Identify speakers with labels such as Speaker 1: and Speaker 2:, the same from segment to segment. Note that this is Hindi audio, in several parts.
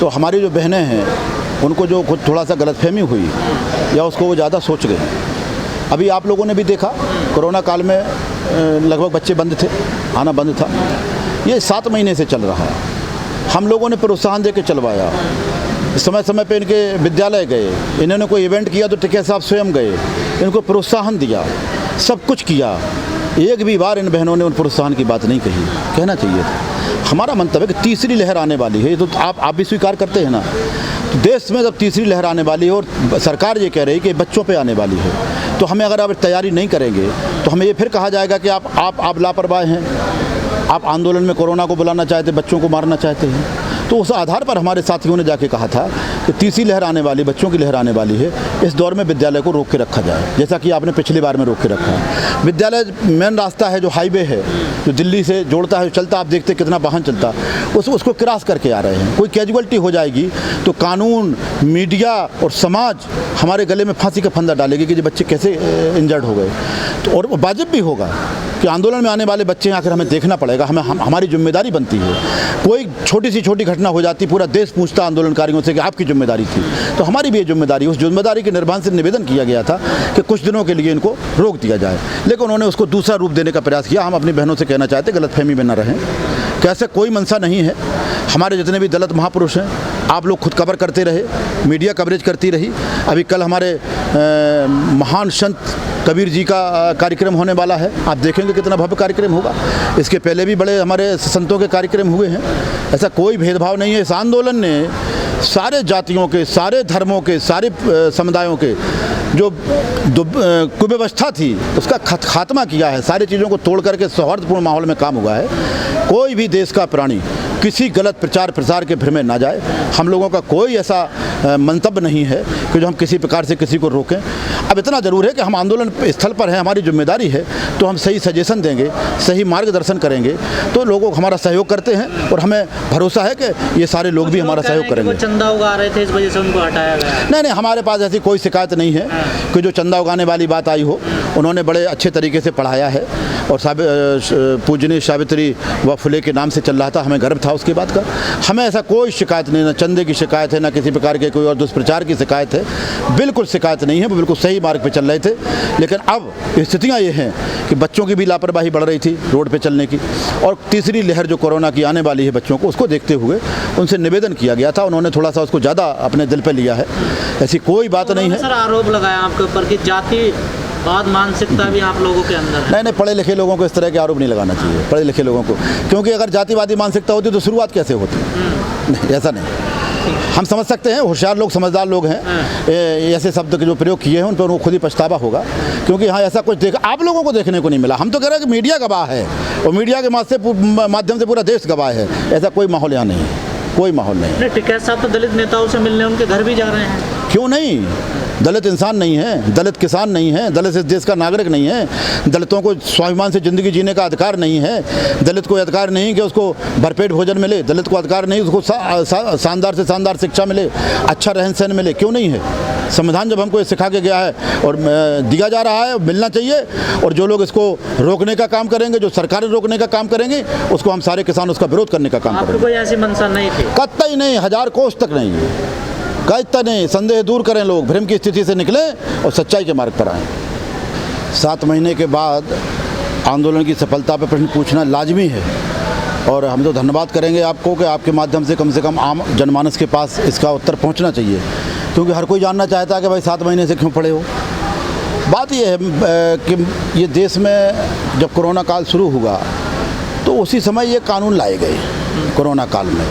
Speaker 1: तो हमारी जो बहनें हैं उनको जो खुद थोड़ा सा गलतफहमी हुई या उसको वो ज़्यादा सोच गए। अभी आप लोगों ने भी देखा कोरोना काल में लगभग बच्चे बंद थे, आना बंद था। ये 7 महीने से चल रहा है। हम लोगों ने प्रोत्साहन दे के चलवाया, समय समय पे इनके विद्यालय गए, इन्होंने कोई इवेंट किया तो टिकैत साहब स्वयं गए, इनको प्रोत्साहन दिया, सब कुछ किया। एक भी बार इन बहनों ने उन प्रोत्साहन की बात नहीं कही, कहना चाहिए था। हमारा मंतव्य है कि तीसरी लहर आने वाली है, तो आप भी स्वीकार करते हैं ना। तो देश में जब तीसरी लहर आने वाली है और सरकार ये कह रही है कि बच्चों पे आने वाली है, तो हमें अगर आप तैयारी नहीं करेंगे तो हमें ये फिर कहा जाएगा कि आप लापरवाह हैं, आप आंदोलन में कोरोना को बुलाना चाहते, बच्चों को मारना चाहते हैं। तो उस आधार पर हमारे साथियों ने जाके कहा था कि तीसरी लहर आने वाली, बच्चों की लहर आने वाली है, इस दौर में विद्यालय को रोक के रखा जाए, जैसा कि आपने पिछली बार में रोक के रखा है। विद्यालय मेन रास्ता है, जो हाईवे है, जो दिल्ली से जोड़ता है, चलता, आप देखते कितना वाहन चलता, उसको क्रॉस करके आ रहे हैं। कोई कैजुअलिटी हो जाएगी तो कानून, मीडिया और समाज हमारे गले में फांसी का फंदा डालेगी कि ये बच्चे कैसे इंजर्ड हो गए। तो और वाजिब भी होगा कि आंदोलन में आने वाले बच्चे आकर हमें देखना पड़ेगा, हमारी जिम्मेदारी बनती है। कोई छोटी सी छोटी घटना हो जाती, पूरा देश पूछता आंदोलनकारियों से कि आपकी जिम्मेदारी थी, तो हमारी भी ये जिम्मेदारी, उस जिम्मेदारी के निर्वहन से निवेदन किया गया था कि कुछ दिनों के लिए इनको रोक दिया जाए। लेकिन उन्होंने उसको दूसरा रूप देने का प्रयास किया। हम अपनी बहनों से कहना चाहते गलतफहमी में न रहें, कैसे कोई मंशा नहीं है। हमारे जितने भी दलित महापुरुष हैं, आप लोग खुद कवर करते रहे, मीडिया कवरेज करती रही। अभी कल हमारे महान संत कबीर जी का कार्यक्रम होने वाला है, आप देखेंगे कितना भव्य कार्यक्रम होगा। इसके पहले भी बड़े हमारे संतों के कार्यक्रम हुए हैं। ऐसा कोई भेदभाव नहीं है। इस आंदोलन ने सारे जातियों के, सारे धर्मों के, सारे समुदायों के जो कुव्यवस्था थी उसका खात्मा किया है। सारी चीज़ों को तोड़ करके सौहार्दपूर्ण माहौल में काम हुआ है। कोई भी देश का प्राणी किसी गलत प्रचार प्रसार के भ्रम में ना जाए। हम लोगों का कोई ऐसा मंतव्य नहीं है कि जो हम किसी प्रकार से किसी को रोकें। अब इतना ज़रूर है कि हम आंदोलन स्थल पर हैं, हमारी जिम्मेदारी है, तो हम सही सजेशन देंगे, सही मार्गदर्शन करेंगे, तो लोगों हमारा सहयोग करते हैं और हमें भरोसा है कि ये सारे लोग भी हमारा सहयोग करेंगे।
Speaker 2: चंदा उगा रहे थे, इस वजह से उनको हटाया गया?
Speaker 1: नहीं, हमारे पास ऐसी कोई शिकायत नहीं है कि जो चंदा उगाने वाली बात आई हो। उन्होंने बड़े अच्छे तरीके से पढ़ाया है और पूजनीय सावित्री व फुले के नाम से चल रहा था, हमें गर्व था उसकी बात का। हमें ऐसा कोई शिकायत नहीं, ना चंदे की शिकायत है, ना किसी प्रकार के कोई और दुष्प्रचार की शिकायत है। बिल्कुल शिकायत नहीं है, वो बिल्कुल सही मार्ग पे चल रहे थे। लेकिन अब स्थितियां ये हैं कि बच्चों की भी लापरवाही बढ़ रही थी रोड पे चलने की, और तीसरी लहर जो कोरोना की आने वाली है बच्चों को, उसको देखते हुए उनसे निवेदन किया गया था। उन्होंने थोड़ा सा उसको ज़्यादा अपने दिल पे लिया है, ऐसी कोई बात नहीं है।
Speaker 2: सर, आरोप लगाया आपके ऊपर कि जाति बाद मानसिकता भी आप लोगों के अंदर है।
Speaker 1: नहीं, पढ़े लिखे लोगों को इस तरह के आरोप नहीं लगाना चाहिए, पढ़े लिखे लोगों को, क्योंकि अगर जातिवादी मानसिकता होती तो शुरुआत कैसे होती? नहीं, ऐसा नहीं। हम समझ सकते हैं, होशियार लोग, समझदार लोग हैं, ऐसे शब्द के जो प्रयोग किए हैं उन पर उनको खुद ही पछतावा होगा, क्योंकि हाँ ऐसा कुछ आप लोगों को देखने को नहीं मिला। हम तो कह रहे हैं कि मीडिया गवाह है और मीडिया के माध्यम से पूरा देश गवाह है। ऐसा कोई माहौल यहाँ नहीं है, कोई माहौल नहीं।
Speaker 2: टिकैत साहब तो दलित नेताओं से मिलने उनके घर भी जा रहे हैं।
Speaker 1: क्यों नहीं? दलित इंसान नहीं है, दलित किसान नहीं है, दलित इस देश का नागरिक नहीं है, दलितों को स्वाभिमान से ज़िंदगी जीने का अधिकार नहीं है, दलित को अधिकार नहीं कि उसको भरपेट भोजन मिले, दलित को अधिकार नहीं उसको शानदार से शानदार शिक्षा मिले, अच्छा रहन सहन मिले। क्यों नहीं है? संविधान जब हमको ये सिखा के गया है और दिया जा रहा है, मिलना चाहिए। और जो लोग इसको रोकने का काम करेंगे, जो सरकारें रोकने का काम करेंगे, उसको हम सारे किसान उसका विरोध करने का काम करेंगे।
Speaker 2: कोई ऐसी मंशा नहीं थी?
Speaker 1: कतई नहीं, 1000 कोस तक नहीं, कतई नहीं। संदेह दूर करें, लोग भ्रम की स्थिति से निकलें और सच्चाई के मार्ग पर आएँ। 7 महीने के बाद आंदोलन की सफलता पर प्रश्न पूछना लाजमी है, और हम तो धन्यवाद करेंगे आपको कि आपके माध्यम से कम आम जनमानस के पास इसका उत्तर पहुंचना चाहिए, क्योंकि हर कोई जानना चाहता है कि भाई 7 महीने से क्यों पड़े हो। बात यह है कि ये देश में जब कोरोना काल शुरू हुआ तो उसी समय ये कानून लाए गए कोरोना काल में,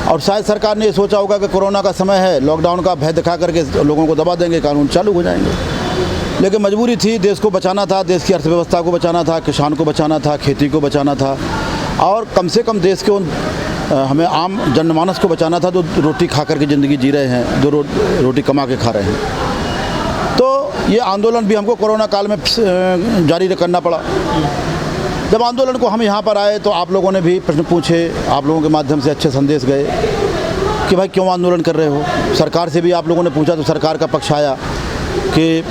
Speaker 1: और शायद सरकार ने ये सोचा होगा कि कोरोना का समय है, लॉकडाउन का भय दिखा करके लोगों को दबा देंगे, कानून चालू हो जाएंगे। लेकिन मजबूरी थी, देश को बचाना था, देश की अर्थव्यवस्था को बचाना था, किसान को बचाना था, खेती को बचाना था, और कम से कम देश के हमें आम जनमानस को बचाना था जो रोटी खा करके ज़िंदगी जी रहे हैं, जो रोटी कमा के खा रहे हैं। तो ये आंदोलन भी हमको कोरोना काल में जारी करना पड़ा। जब आंदोलन को हम यहाँ पर आए तो आप लोगों ने भी प्रश्न पूछे, आप लोगों के माध्यम से अच्छे संदेश गए कि भाई क्यों आंदोलन कर रहे हो। सरकार से भी आप लोगों ने पूछा तो सरकार का पक्ष आया कि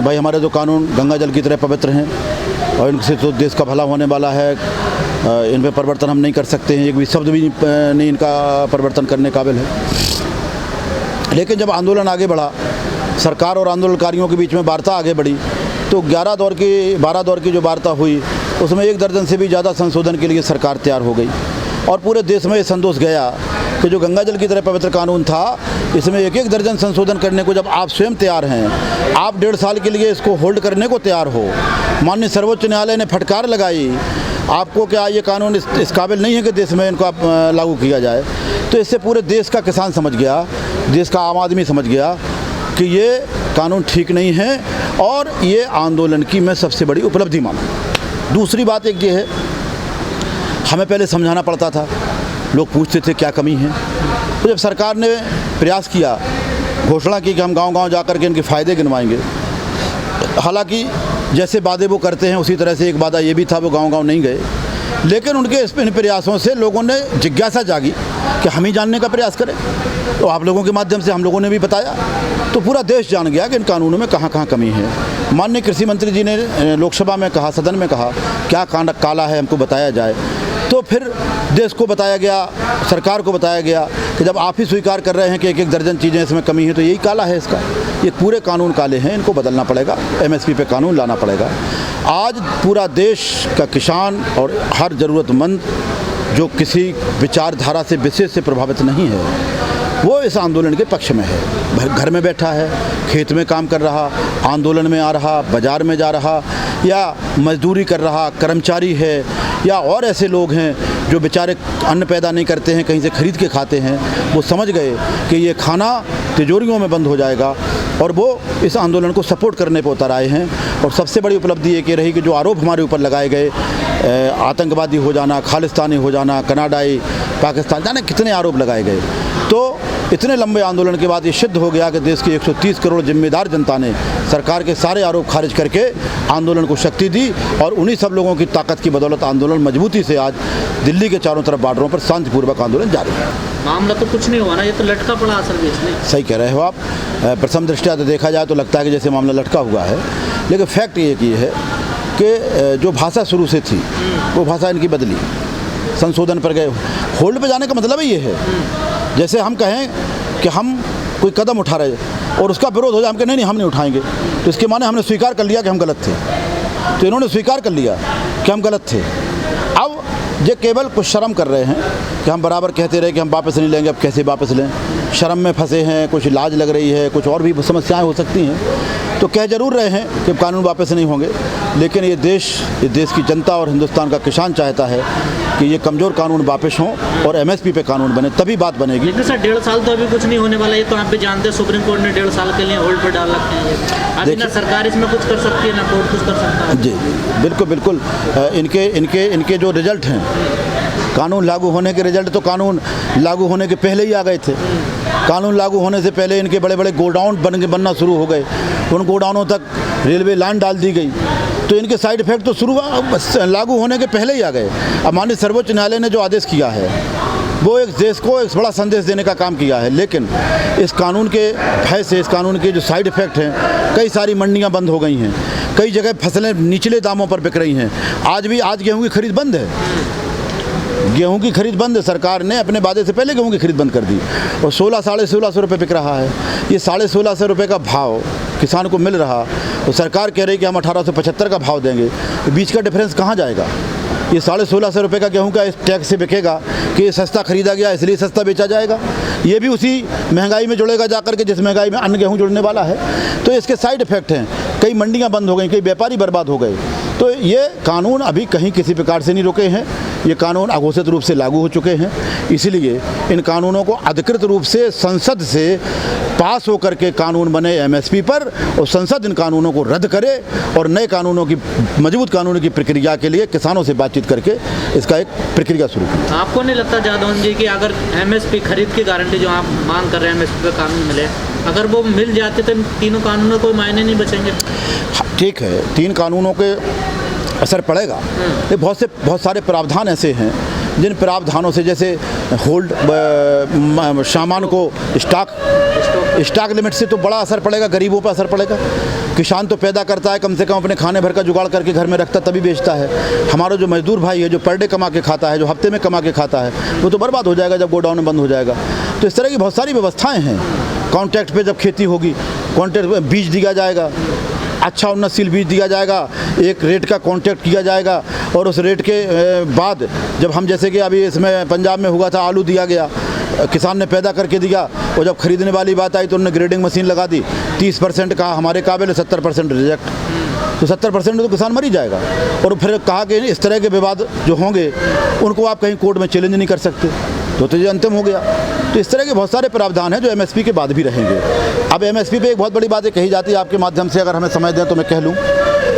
Speaker 1: भाई हमारे जो कानून गंगा जल की तरह पवित्र हैं और इनसे तो देश का भला होने वाला है, इनमें परिवर्तन हम नहीं कर सकते हैं, एक भी शब्द भी नहीं इनका परिवर्तन करने काबिल है। लेकिन जब आंदोलन आगे बढ़ा, सरकार और आंदोलनकारियों के बीच में वार्ता आगे बढ़ी, तो 12 दौर की जो वार्ता हुई उसमें 1 दर्जन से भी ज़्यादा संशोधन के लिए सरकार तैयार हो गई और पूरे देश में ये संतोष गया कि जो गंगा जल की तरह पवित्र कानून था, इसमें 1 दर्जन संशोधन करने को जब आप स्वयं तैयार हैं, आप 1.5 साल के लिए इसको होल्ड करने को तैयार हो, माननीय सर्वोच्च न्यायालय ने फटकार लगाई आपको क्या ये कानून इस काबिल नहीं है कि देश में इनको आप लागू किया जाए, तो इससे पूरे देश का किसान समझ गया, देश का आम आदमी समझ गया कि ये कानून ठीक नहीं है और ये आंदोलन की मैं सबसे बड़ी उपलब्धि मानूँ। दूसरी बात एक ये है, हमें पहले समझाना पड़ता था, लोग पूछते थे क्या कमी है, तो जब सरकार ने प्रयास किया, घोषणा की कि हम गांव-गांव जाकर के इनके फ़ायदे गिनवाएंगे, हालांकि जैसे वादे वो करते हैं उसी तरह से एक वादा ये भी था, वो गांव-गांव नहीं गए, लेकिन उनके इन प्रयासों से लोगों ने जिज्ञासा जागी कि हम ही जानने का प्रयास करें, तो आप लोगों के माध्यम से हम लोगों ने भी बताया, तो पूरा देश जान गया कि इन कानूनों में कहाँ कहाँ कमी है। माननीय कृषि मंत्री जी ने लोकसभा में कहा, सदन में कहा, क्या काला है हमको बताया जाए, तो फिर देश को बताया गया, सरकार को बताया गया कि जब आप ही स्वीकार कर रहे हैं कि 1 दर्जन चीज़ें इसमें कमी है, तो यही काला है इसका, ये पूरे कानून काले हैं, इनको बदलना पड़ेगा, MSP पे कानून लाना पड़ेगा। आज पूरा देश का किसान और हर ज़रूरतमंद जो किसी विचारधारा से विशेष से प्रभावित नहीं है, वो इस आंदोलन के पक्ष में है। घर में बैठा है, खेत में काम कर रहा, आंदोलन में आ रहा, बाज़ार में जा रहा, या मजदूरी कर रहा कर्मचारी है, या और ऐसे लोग हैं जो बेचारे अन्न पैदा नहीं करते हैं, कहीं से खरीद के खाते हैं, वो समझ गए कि ये खाना तिजोरियों में बंद हो जाएगा और वो इस आंदोलन को सपोर्ट करने पर उतर आए हैं। और सबसे बड़ी उपलब्धि एक ये रही कि जो आरोप हमारे ऊपर लगाए गए, आतंकवादी हो जाना, खालिस्तानी हो जाना, कनाडाई, पाकिस्तान, जाने कितने आरोप लगाए गए, तो इतने लंबे आंदोलन के बाद ये सिद्ध हो गया कि देश की 130 करोड़ जिम्मेदार जनता ने सरकार के सारे आरोप खारिज करके आंदोलन को शक्ति दी और उन्हीं सब लोगों की ताकत की बदौलत आंदोलन मजबूती से आज दिल्ली के चारों तरफ बॉर्डरों पर शांतिपूर्वक आंदोलन जारी है।
Speaker 2: मामला तो कुछ नहीं हुआ ना, ये तो लटका पड़ा असल में।
Speaker 1: सही कह रहे हो आप, प्रथम दृष्टया तो देखा जाए तो लगता है कि जैसे मामला लटका हुआ है, लेकिन फैक्ट ये है कि जो भाषा शुरू से थी वो भाषा इनकी बदली, संशोधन पर गए। होल्ड पे जाने का मतलब ही ये है, जैसे हम कहें कि हम कोई कदम उठा रहे और उसका विरोध हो जाए, हम कहें नहीं हम नहीं उठाएंगे, तो इसके माने हमने स्वीकार कर लिया कि हम गलत थे, तो इन्होंने स्वीकार कर लिया कि हम गलत थे। अब ये केवल कुछ शर्म कर रहे हैं कि हम बराबर कहते रहे कि हम वापस नहीं लेंगे, अब कैसे वापस लें, शर्म में फंसे हैं, कुछ लाज लग रही है, कुछ और भी समस्याएं हो सकती हैं, तो कह जरूर रहे हैं कि कानून वापस नहीं होंगे, लेकिन ये देश की जनता और हिंदुस्तान का किसान चाहता है कि ये कमज़ोर कानून वापस हों और MSP पे कानून बने, तभी बात बनेगी।
Speaker 2: लेकिन सर 1.5 साल तो अभी कुछ नहीं होने वाला, ये तो आप भी जानते हैं, सुप्रीम कोर्ट ने 1.5 साल के लिए होल्ड पर डाल रखे हैं। अभी ना सरकार इसमें कुछ कर सकती है ना कोर्ट कुछ कर सकता है।
Speaker 1: जी बिल्कुल, इनके जो रिजल्ट हैं, कानून लागू होने के रिजल्ट तो कानून लागू होने के पहले ही आ गए थे। कानून लागू होने से पहले इनके बड़े बड़े गोडाउन बनना शुरू हो गए, उन गोडाउनों तक रेलवे लाइन डाल दी गई, तो इनके साइड इफेक्ट तो लागू होने के पहले ही आ गए। अब माननीय सर्वोच्च न्यायालय ने जो आदेश किया है वो एक देश को एक बड़ा संदेश देने का काम किया है, लेकिन इस कानून के भय से, इस कानून के जो साइड इफ़ेक्ट हैं, कई सारी मंडियां बंद हो गई हैं, कई जगह फसलें निचले दामों पर बिक रही हैं। आज गेहूं की खरीद बंद है, गेहूं की खरीद बंद है, सरकार ने अपने वादे से पहले गेहूं की खरीद बंद कर दी और 16-16.5 रुपये बिक रहा है। ये 16.5 रुपये का भाव किसान को मिल रहा, तो सरकार कह रही कि हम 1875 का भाव देंगे, तो बीच का डिफरेंस कहाँ जाएगा? ये 16.5 रुपये का गेहूं का इस टैक्स से बिकेगा कि ये सस्ता खरीदा गया इसलिए सस्ता बेचा जाएगा, ये भी उसी महंगाई में जुड़ेगा जाकर के जिस महंगाई में अन्य गेहूं जुड़ने वाला है। तो इसके साइड इफ़ेक्ट हैं, कई मंडियां बंद हो गई, कई व्यापारी बर्बाद हो गए। तो ये कानून अभी कहीं किसी प्रकार से नहीं रुके हैं, ये कानून अघोषित रूप से लागू हो चुके हैं, इसलिए इन कानूनों को अधिकृत रूप से संसद से पास होकर के कानून बने MSP पर, और संसद इन कानूनों को रद्द करे और नए कानूनों की मजबूत कानून की प्रक्रिया के लिए किसानों से बातचीत करके इसका एक प्रक्रिया शुरू की।
Speaker 2: आपको नहीं लगता जादौन जी कि अगर MSP खरीद की गारंटी जो आप मांग कर रहे हैं MSP पे कानून मिले, अगर वो मिल जाते तो तीनों कानूनों कोई मायने नहीं बचेंगे?
Speaker 1: ठीक है, 3 कानूनों के असर पड़ेगा, ये बहुत सारे प्रावधान ऐसे हैं जिन प्रावधानों से, जैसे होल्ड सामान को स्टॉक लिमिट से तो बड़ा असर पड़ेगा, गरीबों पर असर पड़ेगा। किसान तो पैदा करता है, कम से कम अपने खाने भर का जुगाड़ करके घर में रखता तभी बेचता है। हमारा जो मजदूर भाई है, जो पर डे कमा के खाता है, जो हफ्ते में कमा के खाता है, वो तो बर्बाद हो जाएगा जब गोडाउन में बंद हो जाएगा। तो इस तरह की बहुत सारी व्यवस्थाएँ हैं। कॉन्ट्रैक्ट पे जब खेती होगी, कॉन्ट्रैक्ट पे बीज दिया जाएगा, अच्छा उन्नतशील बीज दिया जाएगा, एक रेट का कॉन्ट्रैक्ट किया जाएगा, और उस रेट के बाद जब हम जैसे कि अभी इसमें पंजाब में हुआ था, आलू दिया गया, किसान ने पैदा करके दिया, और जब खरीदने वाली बात आई तो उन्होंने ग्रेडिंग मशीन लगा दी, 30% कहा हमारे काबिल है, 70% रिजेक्ट। तो 70% में तो किसान मर ही जाएगा। और फिर कहा कि इस तरह के विवाद जो होंगे उनको आप कहीं कोर्ट में चैलेंज नहीं कर सकते, तो ये अंतिम हो गया। तो इस तरह के बहुत सारे प्रावधान हैं जो एमएसपी के बाद भी रहेंगे। अब एमएसपी पे एक बहुत बड़ी बात कही जाती है, आपके माध्यम से अगर हमें समय दें तो मैं कह लूँ,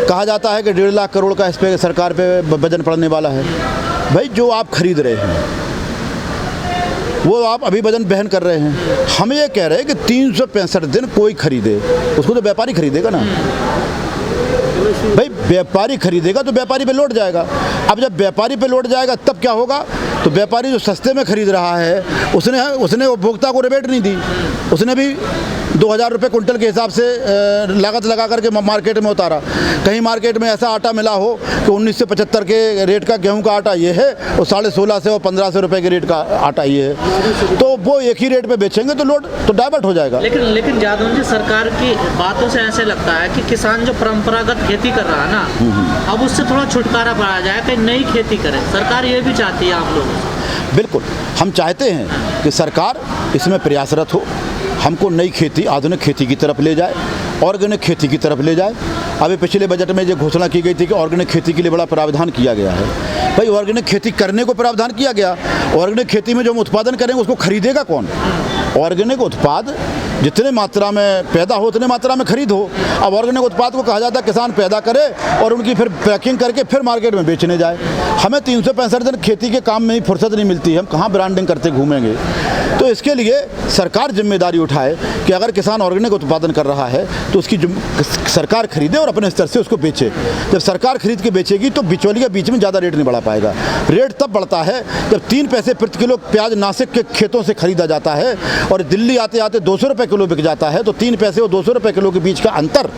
Speaker 1: कहा जाता है कि 1.5 लाख करोड़ का इस पर सरकार पे वजन पड़ने वाला है। भाई जो आप खरीद रहे हैं वो आप अभी वजन बहन कर रहे हैं। हम ये कह रहे हैं कि 365 दिन कोई खरीदे, उसको तो व्यापारी खरीदेगा ना भाई। व्यापारी खरीदेगा तो व्यापारी पे लौट जाएगा। अब जब व्यापारी पे लौट जाएगा तब क्या होगा, तो व्यापारी जो सस्ते में खरीद रहा है उसने उपभोक्ता को रिबेट नहीं दी, उसने भी 2000 रुपये कुंटल के हिसाब से लागत लगा करके मार्केट में उतारा। कहीं मार्केट में ऐसा आटा मिला हो कि 1975 के रेट का गेहूं का आटा ये है और 1650 और 1500 रुपये के रेट का आटा ये है, तो वो एक ही रेट पे बेचेंगे तो लोड तो डाइवर्ट हो जाएगा।
Speaker 2: लेकिन जादव जी, सरकार की बातों से ऐसे लगता है कि किसान जो परंपरागत खेती कर रहा है ना, अब उससे थोड़ा छुटकारा पाया जाए, कि नई खेती करें। सरकार ये भी चाहती है आप लोगों से।
Speaker 1: बिल्कुल, हम चाहते हैं कि सरकार इसमें प्रयासरत हो, हमको नई खेती, आधुनिक खेती की तरफ ले जाए, ऑर्गेनिक खेती की तरफ ले जाए। अभी पिछले बजट में ये घोषणा की गई थी कि ऑर्गेनिक खेती के लिए बड़ा प्रावधान किया गया है। भाई ऑर्गेनिक खेती करने को प्रावधान किया गया, ऑर्गेनिक खेती में जो हम उत्पादन करेंगे उसको खरीदेगा कौन? ऑर्गेनिक उत्पाद जितने मात्रा में पैदा हो उतने मात्रा में खरीद हो। अब ऑर्गेनिक उत्पाद को कहा जाता है किसान पैदा करे और उनकी फिर पैकिंग करके फिर मार्केट में बेचने जाए। हमें 365 दिन खेती के काम में ही फुर्सत नहीं मिलती है, हम कहाँ ब्रांडिंग करते घूमेंगे। तो इसके लिए सरकार जिम्मेदारी उठाए कि अगर किसान ऑर्गेनिक उत्पादन कर रहा है तो उसकी सरकार खरीदे और अपने स्तर से उसको बेचे। जब सरकार खरीद के बेचेगी तो बिचौलिया बीच में ज़्यादा रेट नहीं बढ़ा पाएगा। रेट तब बढ़ता है जब 3 पैसे प्रति किलो प्याज नासिक के खेतों से खरीदा जाता है और दिल्ली आते आते 200 रुपये किलो बिक जाता है, तो 3 पैसे और 200 रुपये किलो के बीच का अंतर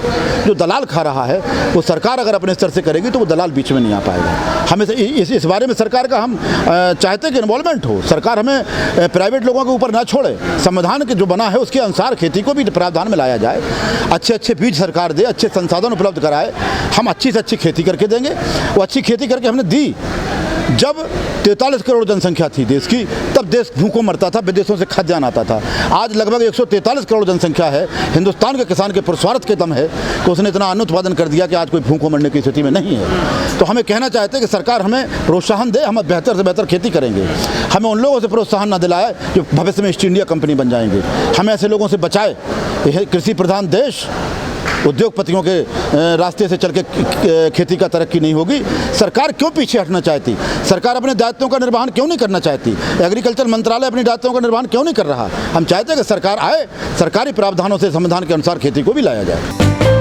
Speaker 1: जो दलाल खा रहा है वो सरकार अगर अपने स्तर से करेगी तो वो दलाल बीच में नहीं आ पाएगा। हमें इस बारे में सरकार का हम चाहते हैं कि इन्वॉल्वमेंट हो। सरकार हमें प्राइवेट लोगों के ऊपर ना छोड़े, संविधान के जो बना है उसके अनुसार खेती को भी प्रावधान में लाया जाए। अच्छे अच्छे बीज सरकार दे, अच्छे संसाधन उपलब्ध कराए, हम अच्छी से अच्छी खेती करके देंगे। वो अच्छी खेती करके हमने दी। जब 43 करोड़ जनसंख्या थी देश की, तब देश भूखों मरता था, विदेशों से खाद्यान्न आता था। आज लगभग 143 करोड़ जनसंख्या है। हिंदुस्तान के किसान के पुरुषार्थ के दम है कि उसने इतना अन्न उत्पादन कर दिया कि आज कोई भूखों मरने की स्थिति में नहीं है। तो हमें कहना चाहते हैं कि सरकार हमें प्रोत्साहन दे, हम बेहतर से बेहतर खेती करेंगे। हमें उन लोगों से प्रोत्साहन ना दिलाए जो भविष्य में ईस्ट इंडिया कंपनी बन जाएंगे। हमें ऐसे लोगों से बचाए। यह कृषि प्रधान देश, उद्योगपतियों के रास्ते से चल के खेती का तरक्की नहीं होगी। सरकार क्यों पीछे हटना चाहती? सरकार अपने दायित्वों का निर्वहन क्यों नहीं करना चाहती? एग्रीकल्चर मंत्रालय अपने दायित्वों का निर्वहन क्यों नहीं कर रहा? हम चाहते हैं कि सरकार आए, सरकारी प्रावधानों से संविधान के अनुसार खेती को भी लाया जाए।